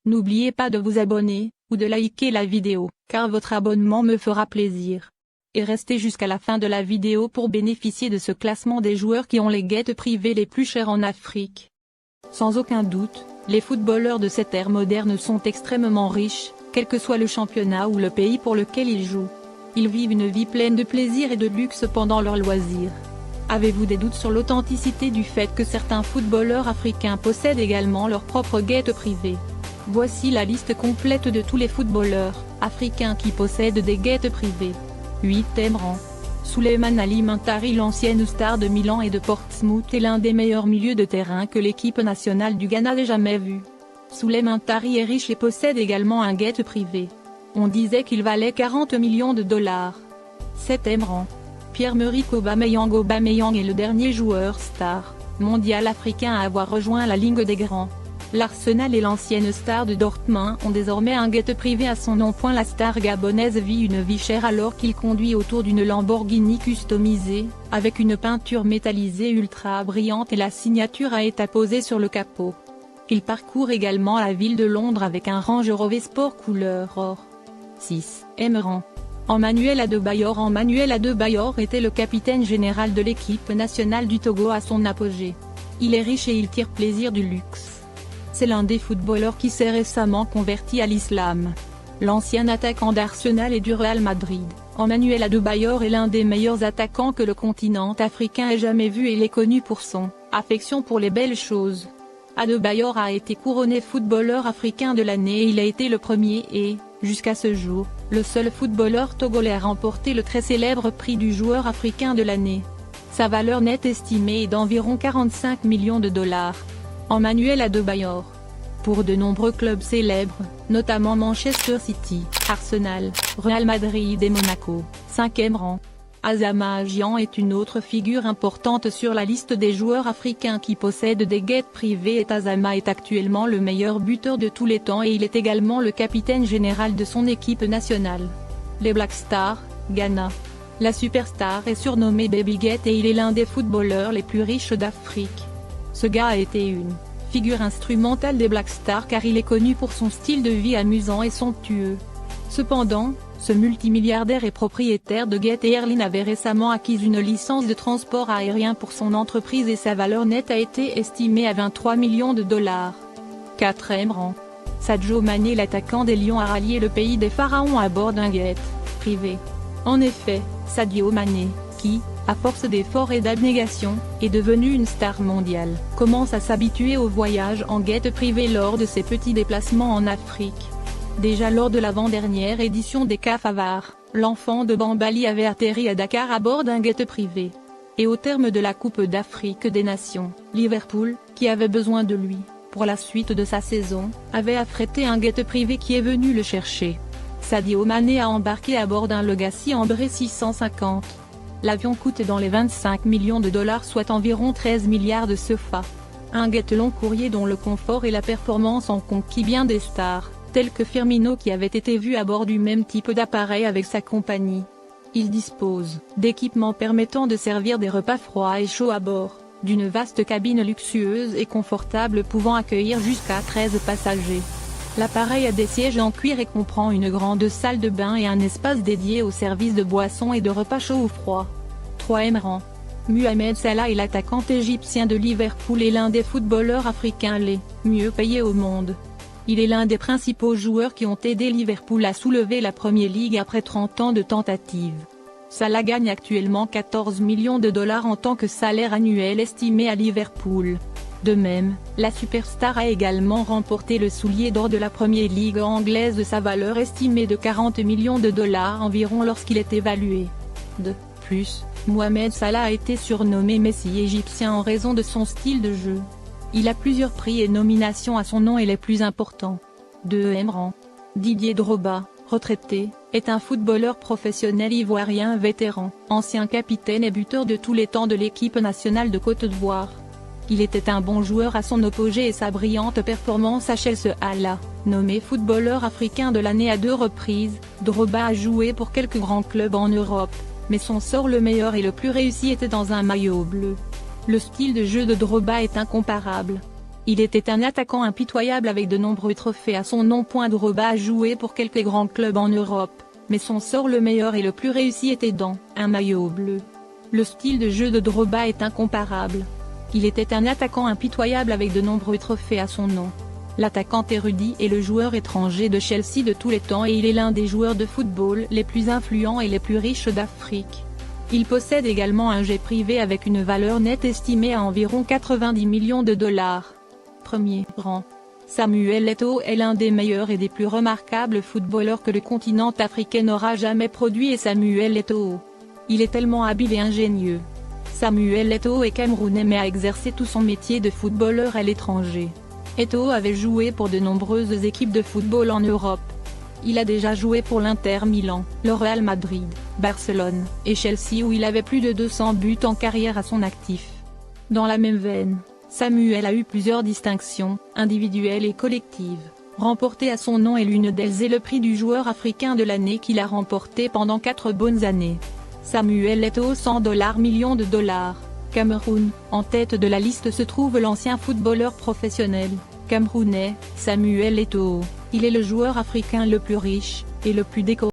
N'oubliez pas de vous abonner, ou de liker la vidéo, car votre abonnement me fera plaisir. Et restez jusqu'à la fin de la vidéo pour bénéficier de ce classement des joueurs qui ont les guettes privées les plus chères en Afrique. Sans aucun doute, les footballeurs de cette ère moderne sont extrêmement riches, quel que soit le championnat ou le pays pour lequel ils jouent. Ils vivent une vie pleine de plaisir et de luxe pendant leurs loisirs. Avez-vous des doutes sur l'authenticité du fait que certains footballeurs africains possèdent également leur propre guette privée? Voici la liste complète de tous les footballeurs africains qui possèdent des guettes privées. 8e rang. Souleymane Ali Muntari, l'ancienne star de Milan et de Portsmouth, est l'un des meilleurs milieux de terrain que l'équipe nationale du Ghana ait jamais vu. Souleymane Muntari est riche et possède également un guette privé. On disait qu'il valait 40 millions de dollars. 7e rang. Pierre-Emerick Aubameyang. Aubameyang est le dernier joueur star mondial africain à avoir rejoint la Ligue des Grands. L'Arsenal et l'ancienne star de Dortmund ont désormais un guette privé à son nom. La star gabonaise vit une vie chère alors qu'il conduit autour d'une Lamborghini customisée, avec une peinture métallisée ultra brillante et la signature a été apposée sur le capot. Il parcourt également la ville de Londres avec un Range Rover Sport couleur or. 6e rang. Emmanuel Adebayor. Emmanuel Adebayor était le capitaine général de l'équipe nationale du Togo à son apogée. Il est riche et il tire plaisir du luxe. C'est l'un des footballeurs qui s'est récemment converti à l'islam. L'ancien attaquant d'Arsenal et du Real Madrid, Emmanuel Adebayor est l'un des meilleurs attaquants que le continent africain ait jamais vu et il est connu pour son affection pour les belles choses. Adebayor a été couronné footballeur africain de l'année et il a été le premier et, jusqu'à ce jour, le seul footballeur togolais à remporter le très célèbre prix du joueur africain de l'année. Sa valeur nette estimée est d'environ 45 millions de dollars. Emmanuel Adebayor. Pour de nombreux clubs célèbres, notamment Manchester City, Arsenal, Real Madrid et Monaco. 5e rang. Azama Gyan est une autre figure importante sur la liste des joueurs africains qui possèdent des guettes privées et Azama est actuellement le meilleur buteur de tous les temps et il est également le capitaine général de son équipe nationale. Les Black Stars, Ghana. La superstar est surnommée Baby Guette et il est l'un des footballeurs les plus riches d'Afrique. Ce gars a été une figure instrumentale des Black Stars car il est connu pour son style de vie amusant et somptueux. Cependant, ce multimilliardaire et propriétaire de Get Airlines avait récemment acquis une licence de transport aérien pour son entreprise et sa valeur nette a été estimée à 23 millions de dollars. 4e rang. Sadio Mané, l'attaquant des Lions, a rallié le pays des pharaons à bord d'un jet privé. En effet, Sadio Mané, qui, à force d'efforts et d'abnégation, est devenu une star mondiale, commence à s'habituer au voyage en guette privée lors de ses petits déplacements en Afrique. Déjà lors de l'avant-dernière édition des CAF Avar, l'enfant de Bambali avait atterri à Dakar à bord d'un guette privé. Et au terme de la Coupe d'Afrique des Nations, Liverpool, qui avait besoin de lui, pour la suite de sa saison, avait affrété un guette privé qui est venu le chercher. Sadio Mané a embarqué à bord d'un Legacy Embraer 650. L'avion coûte dans les 25 millions de dollars soit environ 13 milliards de CFA. Un guette long courrier dont le confort et la performance ont conquis bien des stars, tels que Firmino qui avait été vu à bord du même type d'appareil avec sa compagnie. Il dispose d'équipements permettant de servir des repas froids et chauds à bord, d'une vaste cabine luxueuse et confortable pouvant accueillir jusqu'à 13 passagers. L'appareil a des sièges en cuir et comprend une grande salle de bain et un espace dédié au service de boissons et de repas chauds ou froids. 3e rang. Mohamed Salah est l'attaquant égyptien de Liverpool et l'un des footballeurs africains les mieux payés au monde. Il est l'un des principaux joueurs qui ont aidé Liverpool à soulever la Premier League après 30 ans de tentatives. Salah gagne actuellement 14 millions de dollars en tant que salaire annuel estimé à Liverpool. De même, la superstar a également remporté le soulier d'or de la Premier League anglaise de sa valeur estimée de 40 millions de dollars environ lorsqu'il est évalué. De plus, Mohamed Salah a été surnommé Messi égyptien en raison de son style de jeu. Il a plusieurs prix et nominations à son nom et les plus importants. 2e rang. Didier Drogba, retraité, est un footballeur professionnel ivoirien vétéran, ancien capitaine et buteur de tous les temps de l'équipe nationale de Côte d'Ivoire. Il était un bon joueur à son apogée et sa brillante performance à Chelsea l'a nommé footballeur africain de l'année à 2 reprises. Drogba a joué pour quelques grands clubs en Europe, mais son sort le meilleur et le plus réussi était dans un maillot bleu. Le style de jeu de Drogba est incomparable. Il était un attaquant impitoyable avec de nombreux trophées à son nom. Drogba a joué pour quelques grands clubs en Europe, mais son sort le meilleur et le plus réussi était dans un maillot bleu. Le style de jeu de Drogba est incomparable. Il était un attaquant impitoyable avec de nombreux trophées à son nom. L'attaquant érudit est le joueur étranger de Chelsea de tous les temps et il est l'un des joueurs de football les plus influents et les plus riches d'Afrique. Il possède également un jet privé avec une valeur nette estimée à environ 90 millions de dollars. Premier rang. Samuel Eto'o est l'un des meilleurs et des plus remarquables footballeurs que le continent africain n'aura jamais produit. Et Samuel Eto'o, il est tellement habile et ingénieux. Samuel Eto'o est camerounais mais a exercé tout son métier de footballeur à l'étranger. Eto'o avait joué pour de nombreuses équipes de football en Europe. Il a déjà joué pour l'Inter Milan, le Real Madrid, Barcelone, et Chelsea où il avait plus de 200 buts en carrière à son actif. Dans la même veine, Samuel a eu plusieurs distinctions, individuelles et collectives, remportées à son nom et l'une d'elles est le prix du joueur africain de l'année qu'il a remporté pendant 4 bonnes années. Samuel Eto'o 100 millions de dollars. Cameroun, en tête de la liste se trouve l'ancien footballeur professionnel camerounais, Samuel Eto'o. Il est le joueur africain le plus riche, et le plus décoré.